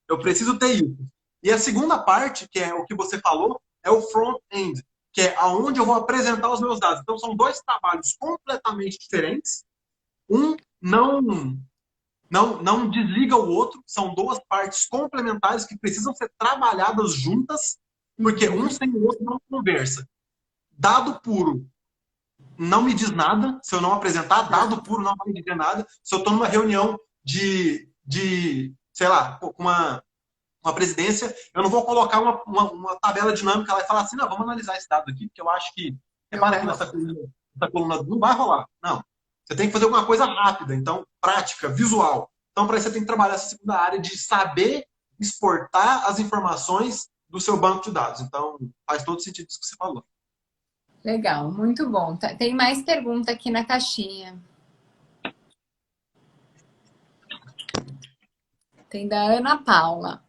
eu preciso ter isso. E a segunda parte, que é o que você falou, é o front-end, que é aonde eu vou apresentar os meus dados. Então, são dois trabalhos completamente diferentes. Um não desliga o outro, são duas partes complementares que precisam ser trabalhadas juntas, porque um sem o outro não conversa. Dado puro não me diz nada, se eu não apresentar, dado puro não vai me dizer nada. Se eu estou numa reunião sei lá, com uma presidência, eu não vou colocar uma tabela dinâmica lá e falar assim, não, vamos analisar esse dado aqui, porque eu acho que, repara aqui nessa coluna, não vai rolar. Não. Você tem que fazer alguma coisa rápida, então, prática, visual. Então, para isso, você tem que trabalhar essa segunda área de saber exportar as informações do seu banco de dados. Então, faz todo sentido isso que você falou. Legal, muito bom. Tem mais pergunta aqui na caixinha. Tem da Ana Paula.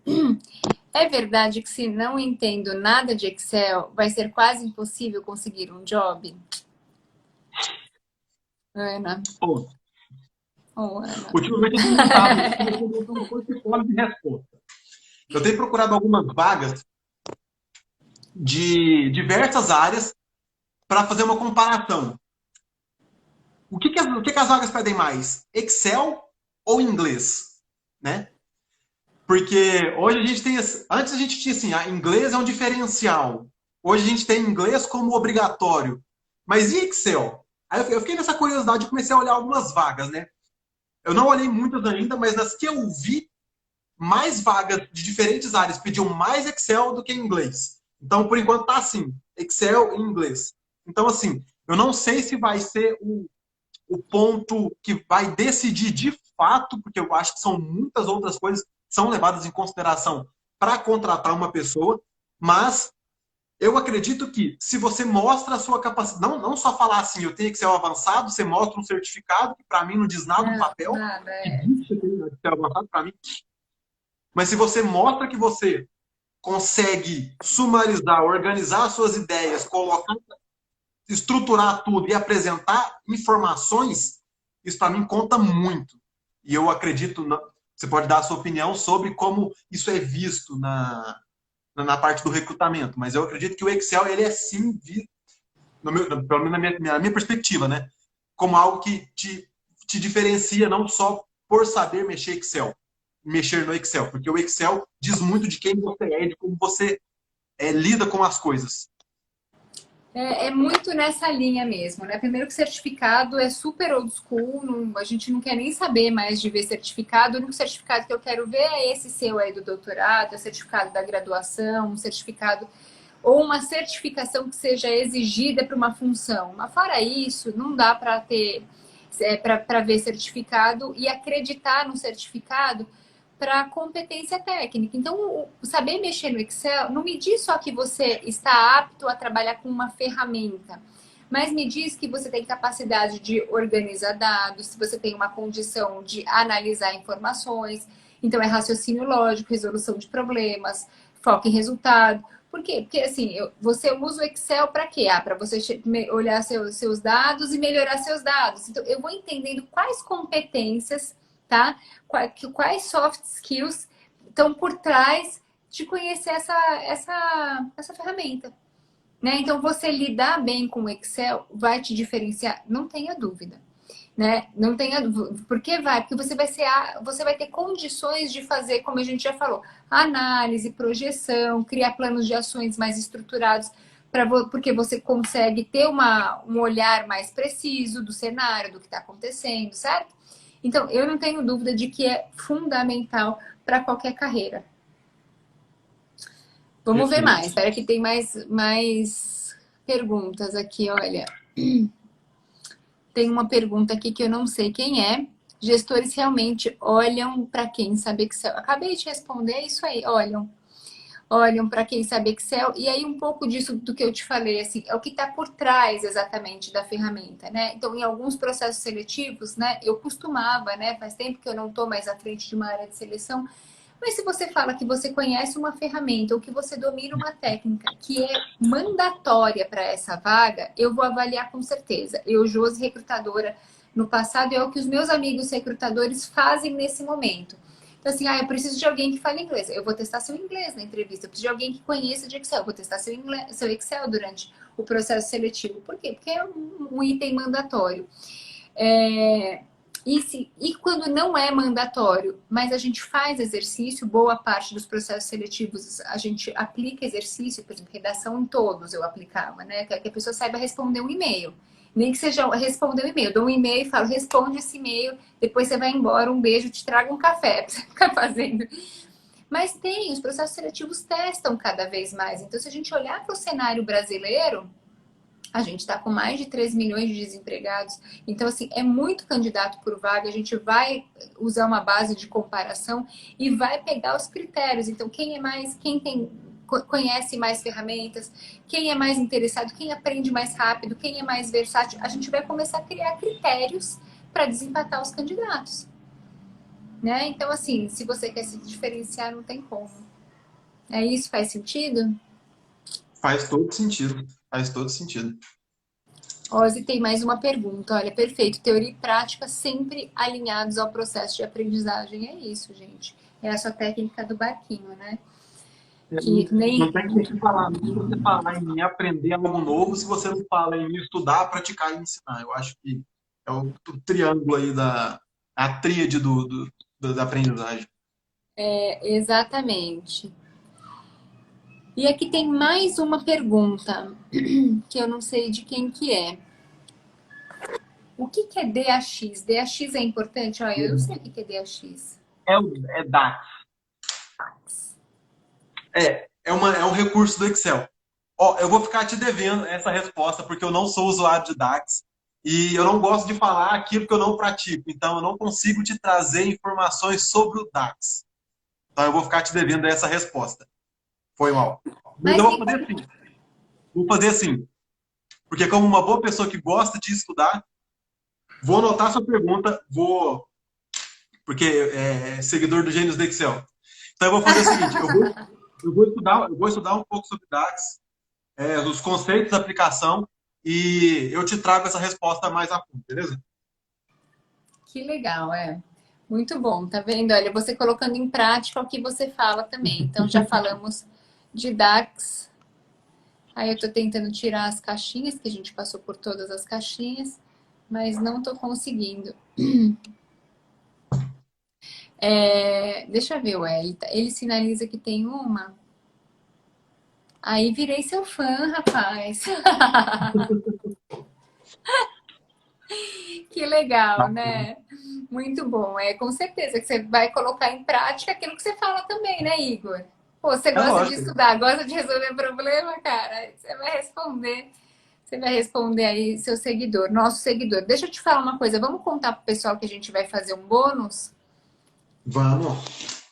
É verdade que se não entendo nada de Excel, vai ser quase impossível conseguir um job? Ana. Pô, Ana. ultimamente eu tenho tentado um portfólio de resposta. Eu tenho procurado algumas vagas de diversas áreas para fazer uma comparação. O que as vagas pedem mais? Excel ou inglês? Né? Porque hoje a gente tem... Antes a gente tinha assim, inglês é um diferencial. Hoje a gente tem inglês como obrigatório. Mas e Excel? Aí eu fiquei nessa curiosidade e comecei a olhar algumas vagas, né? Eu não olhei muitas ainda, mas nas que eu vi, mais vagas de diferentes áreas pediam mais Excel do que inglês. Então, por enquanto, tá assim, Excel e inglês. Então, assim, eu não sei se vai ser o ponto que vai decidir de fato, porque eu acho que são muitas outras coisas que são levadas em consideração para contratar uma pessoa, mas eu acredito que se você mostra a sua capacidade, não só falar assim, eu tenho Excel avançado, você mostra um certificado, que para mim não diz nada no Não, papel, nada, que é. diz que você tem Excel avançado, para mim. Mas se você mostra que você consegue sumarizar, organizar suas ideias, colocar, estruturar tudo e apresentar informações, isso para mim conta muito. E eu acredito, você pode dar a sua opinião sobre como isso é visto na parte do recrutamento, mas eu acredito que o Excel, ele é sim, pelo menos na minha perspectiva, né? Como algo que te diferencia não só por saber mexer no Excel, porque o Excel diz muito de quem você é e de como você lida com as coisas. É muito nessa linha mesmo, né? Primeiro que certificado é super old school, a gente não quer nem saber mais de ver certificado. O único certificado que eu quero ver é esse seu aí do doutorado, é o certificado da graduação, um certificado ou uma certificação que seja exigida para uma função. Mas fora isso, não dá para ter para ver certificado e acreditar no certificado para competência técnica. Então, saber mexer no Excel não me diz só que você está apto a trabalhar com uma ferramenta, mas me diz que você tem capacidade de organizar dados, se você tem uma condição de analisar informações. Então, é raciocínio lógico, resolução de problemas, foco em resultado. Por quê? Porque assim, você usa o Excel para quê? Para você olhar seus dados e melhorar seus dados. Então, eu vou entendendo quais competências, tá? Quais soft skills estão por trás de conhecer essa ferramenta. Né? Então, você lidar bem com o Excel vai te diferenciar, não tenha dúvida. Né? Não tenha, por que vai? Porque você vai ter condições de fazer, como a gente já falou, análise, projeção, criar planos de ações mais estruturados, porque você consegue ter um olhar mais preciso do cenário, do que está acontecendo, certo? Então, eu não tenho dúvida de que é fundamental para qualquer carreira. Vamos ver Perfeito. mais. Espera que tem mais perguntas aqui, olha. Tem uma pergunta aqui que eu não sei quem é. Gestores realmente olham para quem sabe Excel. Acabei de responder, é isso aí, olham. Olham para quem sabe Excel. E aí um pouco disso do que eu te falei, assim, é o que está por trás exatamente da ferramenta, né? Então, em alguns processos seletivos, né, eu costumava, né, faz tempo que eu não estou mais à frente de uma área de seleção, mas se você fala que você conhece uma ferramenta ou que você domina uma técnica que é mandatória para essa vaga, eu vou avaliar com certeza. Eu, Josi, recrutadora no passado, é o que os meus amigos recrutadores fazem nesse momento. Então, assim, eu preciso de alguém que fale inglês. Eu vou testar seu inglês na entrevista. Eu preciso de alguém que conheça de Excel. Eu vou testar seu Excel durante o processo seletivo. Por quê? Porque é um item mandatório. E quando não é mandatório, mas a gente faz exercício, boa parte dos processos seletivos a gente aplica exercício, por exemplo, redação em todos eu aplicava, né? Que a pessoa saiba responder um e-mail. Nem que seja responder um e-mail. Eu dou um e-mail e falo, responde esse e-mail, depois você vai embora, um beijo, te trago um café pra você ficar fazendo. Mas tem, os processos seletivos testam cada vez mais. Então, se a gente olhar para o cenário brasileiro, a gente está com mais de 3 milhões de desempregados. Então, assim, é muito candidato por vaga. A gente vai usar uma base de comparação e vai pegar os critérios. Então, conhece mais ferramentas, quem é mais interessado, quem aprende mais rápido, quem é mais versátil, a gente vai começar a criar critérios para desempatar os candidatos. Né? Então, assim, se você quer se diferenciar, não tem como. É isso? Faz sentido? Faz todo sentido. Faz todo sentido. Ozzy tem mais uma pergunta. Olha, perfeito. Teoria e prática sempre alinhados ao processo de aprendizagem. É isso, gente. É a sua técnica do barquinho, né? Que Não nem. tem como você falar em aprender algo novo se você não fala em estudar, praticar e ensinar. Eu acho que é o triângulo aí a tríade da aprendizagem. Exatamente. E aqui tem mais uma pergunta, que eu não sei de quem que é. O que que é DAX? DAX é importante? Olha, eu não sei o que que é DAX. É DAX. É um recurso do Excel. Ó, eu vou ficar te devendo essa resposta, porque eu não sou usuário de DAX e eu não gosto de falar aquilo que eu não pratico. Então, eu não consigo te trazer informações sobre o DAX. Então, eu vou ficar te devendo essa resposta. Foi mal. Mas eu Mas vou tem fazer assim. Vou fazer assim. Porque, como uma boa pessoa que gosta de estudar, vou anotar sua pergunta, vou. Porque é seguidor do Gênios do Excel. Então, eu vou fazer o seguinte: eu vou estudar um pouco sobre DAX, os conceitos da aplicação, e eu te trago essa resposta mais a fundo, beleza? que legal, é. Muito bom, tá vendo? Olha, você colocando em prática o que você fala também. Então, já falamos de DAX. Aí eu tô tentando tirar as caixinhas, que a gente passou por todas as caixinhas, mas não tô conseguindo. Deixa eu ver, ué. Ele sinaliza que tem uma. Aí virei seu fã, rapaz. Que legal, né? Muito bom. É com certeza que você vai colocar em prática aquilo que você fala também, né, Igor? Pô, você É gosta de lógico. estudar, gosta de resolver problema, cara? Você vai responder. Você vai responder aí seu seguidor, nosso seguidor. Deixa eu te falar uma coisa. Vamos contar pro pessoal que a gente vai fazer um bônus? Vamos.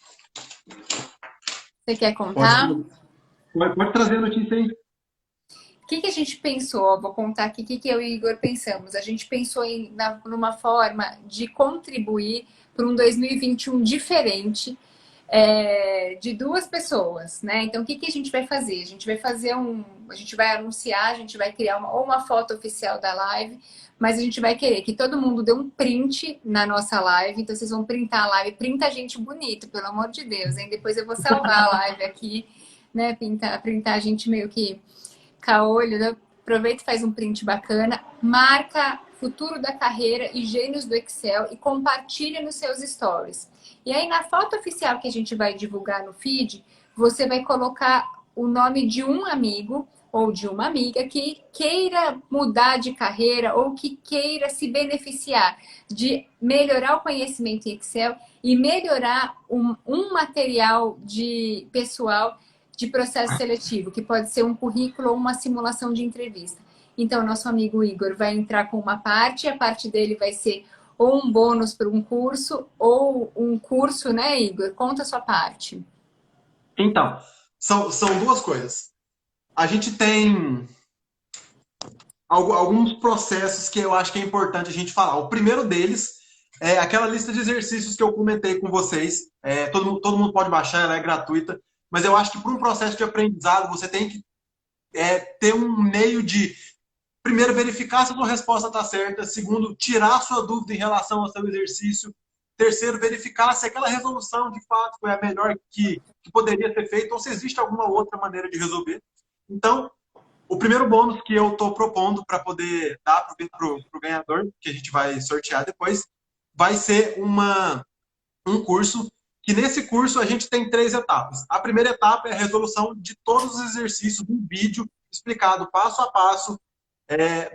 Você quer Pode, contar? pode trazer a notícia aí. O que a gente pensou? Vou contar aqui o que eu e o Igor pensamos. A gente pensou numa forma de contribuir para um 2021 diferente, de duas pessoas, né? Então, o que a gente vai fazer? A gente vai fazer a gente vai anunciar, a gente vai criar ou uma foto oficial da live, mas a gente vai querer que todo mundo dê um print na nossa live. Então, vocês vão printar a live, printa a gente bonito, pelo amor de Deus, hein? Depois eu vou salvar a live aqui, né? Printar a gente meio que caolho, né? Aproveita e faz um print bacana, marca Futuro da Carreira e Gênios do Excel e compartilha nos seus stories. E aí na foto oficial que a gente vai divulgar no feed, você vai colocar o nome de um amigo ou de uma amiga que queira mudar de carreira ou que queira se beneficiar de melhorar o conhecimento em Excel e melhorar um material de pessoal de processo seletivo, que pode ser um currículo ou uma simulação de entrevista. Então, nosso amigo Igor vai entrar com uma parte, a parte dele vai ser ou um bônus para um curso, ou um curso, né, Igor? Conta a sua parte. Então, são duas coisas. A gente tem alguns processos que eu acho que é importante a gente falar. O primeiro deles é aquela lista de exercícios que eu comentei com vocês. Todo mundo pode baixar, ela é gratuita. Mas eu acho que para um processo de aprendizado, você tem que ter um meio de, primeiro, verificar se a sua resposta está certa. Segundo, tirar a sua dúvida em relação ao seu exercício. Terceiro, verificar se aquela resolução, de fato, foi a melhor que poderia ser feita ou se existe alguma outra maneira de resolver. Então, o primeiro bônus que eu estou propondo para poder dar para o ganhador, que a gente vai sortear depois, vai ser um curso, que nesse curso a gente tem 3 etapas. A primeira etapa é a resolução de todos os exercícios do vídeo, explicado passo a passo,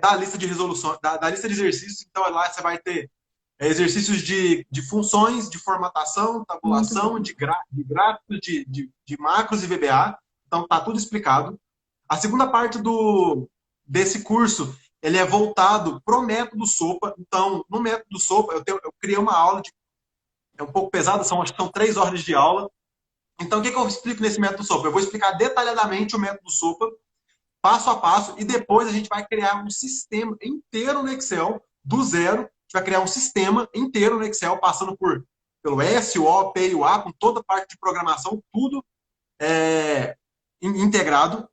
da lista de resolução, da lista de exercícios. Então lá você vai ter exercícios de funções, de formatação, Muito tabulação, bom. de gráficos, de macros e VBA. Então tá tudo explicado. A segunda parte desse curso, ele é voltado para o método SOPA. Então, no método SOPA, eu criei uma aula, é um pouco pesada, acho que são 3 horas de aula. Então, o que eu explico nesse método SOPA? Eu vou explicar detalhadamente o método SOPA, passo a passo, e depois a gente vai criar um sistema inteiro no Excel, do zero. A gente vai criar um sistema inteiro no Excel, passando pelo S, o O, P e o A, com toda a parte de programação, tudo integrado.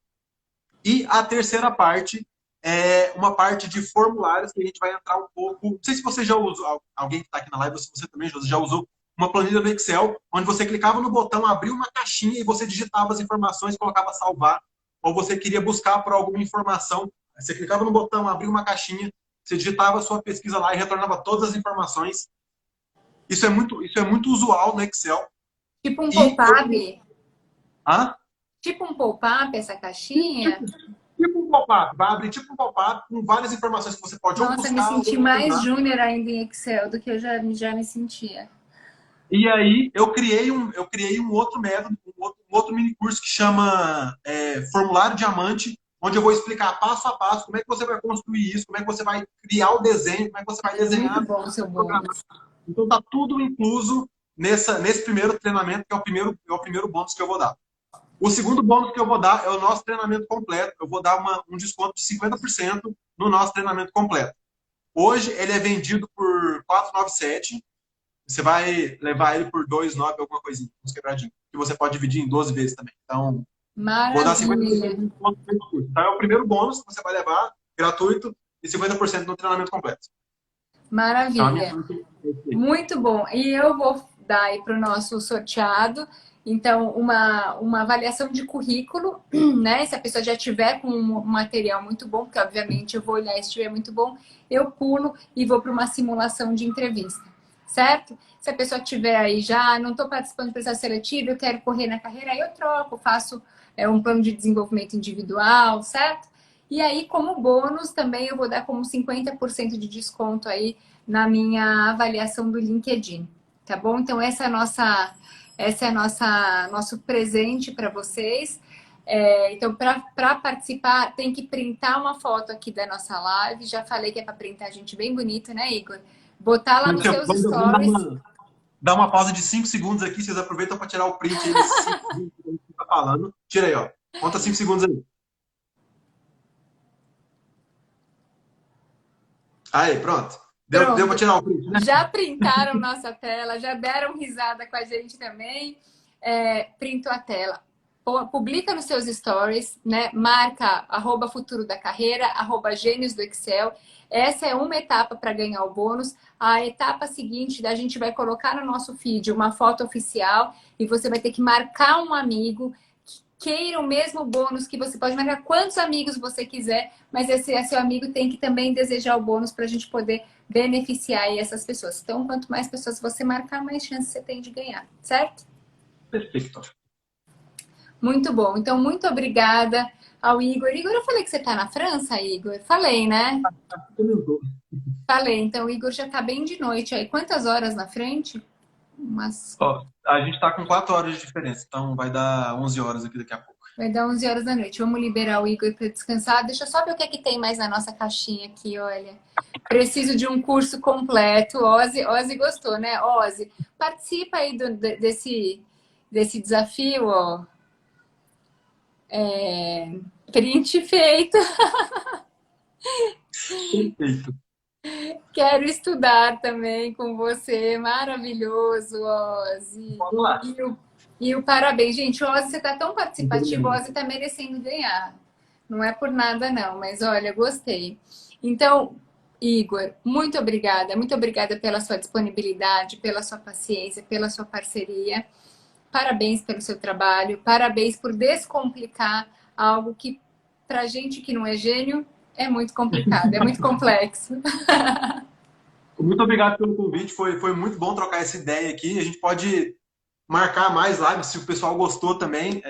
E a terceira parte é uma parte de formulários que a gente vai entrar um pouco. Não sei se você já usou, alguém que está aqui na live, se você também já usou uma planilha do Excel, onde você clicava no botão, abria uma caixinha e você digitava as informações, colocava salvar. Ou você queria buscar por alguma informação, você clicava no botão, abria uma caixinha, você digitava a sua pesquisa lá e retornava todas as informações. Isso é muito usual no Excel. Tipo um E eu. pop-up? Ah? Tipo um pop-up, essa caixinha? Tipo um pop-up, vai abrir tipo um pop-up com várias informações que você pode ou Nossa, me buscar ou senti mais pesquisar. júnior ainda em Excel do que eu já me sentia. E aí eu criei um outro método, um outro mini curso que chama Formulário Diamante, onde eu vou explicar passo a passo como é que você vai construir isso, como é que você vai criar o desenho, como é que você vai desenhar. Muito bom o seu bônus. Então tá tudo incluso nesse primeiro treinamento, que é o primeiro bônus que eu vou dar. O segundo bônus que eu vou dar é o nosso treinamento completo. Eu vou dar um desconto de 50% no nosso treinamento completo. Hoje ele é vendido por 497. Você vai levar ele por 2,9, alguma coisinha, uns quebradinhos. Que você pode dividir em 12 vezes também. Então, vou dar 50% de desconto no curso. Então, é o primeiro bônus que você vai levar, gratuito, e 50% no treinamento completo. Maravilha. Muito bom. E eu vou dar aí para o nosso sorteado, então, uma avaliação de currículo, né? Se a pessoa já tiver com um material muito bom, porque obviamente eu vou olhar e se estiver muito bom, eu pulo e vou para uma simulação de entrevista, certo? Se a pessoa tiver aí já, não estou participando do processo seletivo, eu quero correr na carreira, aí eu troco, faço um plano de desenvolvimento individual, certo? E aí, como bônus, também eu vou dar como 50% de desconto aí na minha avaliação do LinkedIn, tá bom? Então, essa é nosso presente para vocês. Então, para participar, tem que printar uma foto aqui da nossa live. Já falei que é para printar a gente bem bonito, né, Igor? Botar lá nos seus stories. Dá uma pausa de 5 segundos aqui, vocês aproveitam para tirar o print aí desses 5 segundos que a gente está falando. Tira aí, ó. Conta 5 segundos aí. Aí, pronto. Deu para tirar o print, né? Já printaram nossa tela, já deram risada com a gente também. Printou a tela. Publica nos seus stories, né? Marca @futuro da carreira, @gênios do Excel. Essa é uma etapa para ganhar o bônus. A etapa seguinte, a gente vai colocar no nosso feed uma foto oficial e você vai ter que marcar um amigo que queira o mesmo bônus, que você pode marcar quantos amigos você quiser, mas esse seu amigo tem que também desejar o bônus para a gente poder beneficiar aí essas pessoas. Então, quanto mais pessoas você marcar, mais chance você tem de ganhar, certo? Perfeito. Muito bom. Então, muito obrigada ao Igor. Igor, eu falei que você está na França, Igor? Falei, né? Falei. Então, o Igor já está bem de noite aí. Quantas horas na frente? A gente está com 4 horas de diferença, então vai dar 11 horas aqui daqui a pouco. Vai dar 11 horas da noite. Vamos liberar o Igor para descansar. Deixa eu só ver o que é que tem mais na nossa caixinha aqui, olha. Preciso de um curso completo. Ozzy gostou, né? Ozzy, participa aí desse desafio, ó. Print feito. Perfeito. Quero estudar também com você. Maravilhoso, Ozzy. Vamos lá. E o parabéns. Gente, o Ozzy, você tá tão participativo, o Ozzy tá merecendo ganhar. Não é por nada, não, mas olha, gostei. Então, Igor, muito obrigada. Muito obrigada pela sua disponibilidade, pela sua paciência, pela sua parceria. Parabéns pelo seu trabalho. Parabéns por descomplicar algo que, pra gente que não é gênio, é muito complicado, é muito complexo. Muito obrigado pelo convite. Foi muito bom trocar essa ideia aqui. A gente pode marcar mais lives, se o pessoal gostou também.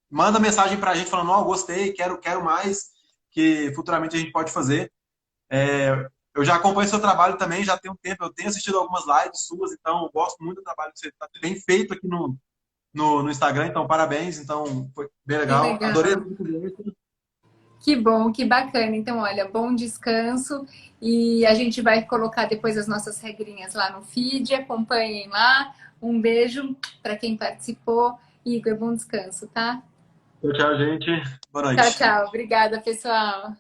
Manda mensagem para a gente falando, gostei, quero mais, que futuramente a gente pode fazer. Eu já acompanho seu trabalho também, já tem um tempo, eu tenho assistido algumas lives suas, então eu gosto muito do trabalho que você tem feito aqui no Instagram, então parabéns, então foi bem legal. Adorei a conversa. Que bom, que bacana. Então, olha, bom descanso e a gente vai colocar depois as nossas regrinhas lá no feed, acompanhem lá. Um beijo para quem participou. Igor, bom descanso, tá? Tchau, gente. Boa noite. Tchau, tchau. Obrigada, pessoal.